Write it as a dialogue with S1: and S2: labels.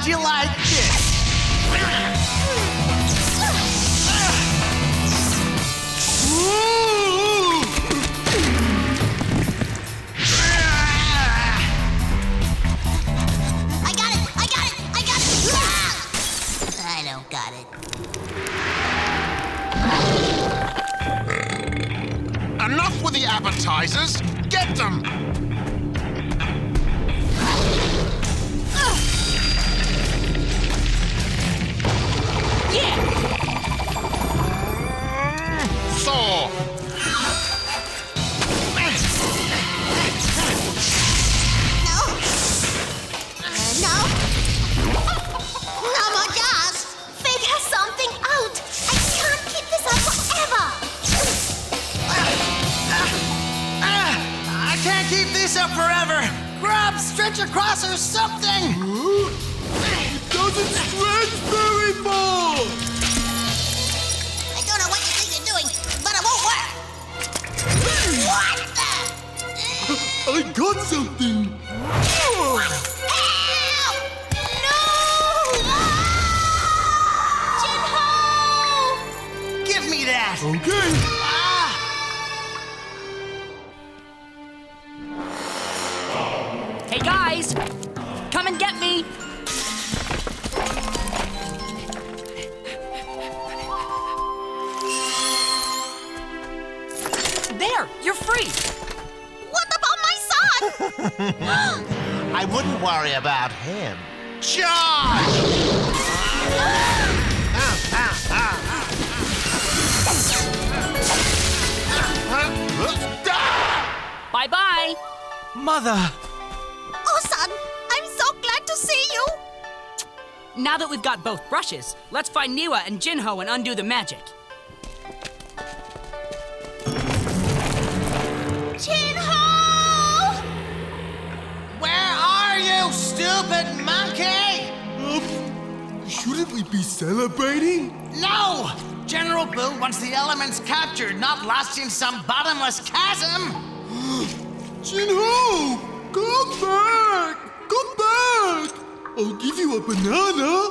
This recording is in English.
S1: how'd you like this?
S2: I don't got it.
S3: Enough with the appetizers! Get them!
S4: Yeah!
S3: Saw!
S2: No. No more jars. Figure something out. I can't keep this up forever.
S1: I can't keep this up forever. Grab, stretch across or something.
S5: It doesn't stretch very far!
S2: I don't know what you think you're doing, but it won't work. What the?
S5: I got something!
S2: Help! No! Jinho!
S1: Give me that.
S5: Okay.
S4: Hey guys! Come and get me! There! You're free!
S2: What about my son?
S1: I wouldn't worry about him. Charge!
S4: Bye-bye!
S1: Mother!
S2: Oh, son, I'm so glad to see you.
S4: Now that we've got both brushes, let's find Niwa and Jinho and undo the magic.
S2: Jinho!
S1: Where are you, stupid monkey?
S5: Shouldn't we be celebrating?
S1: No! General Boo wants the elements captured, not lost in some bottomless chasm.
S5: Jinho! Come back! Come back! I'll give you a banana.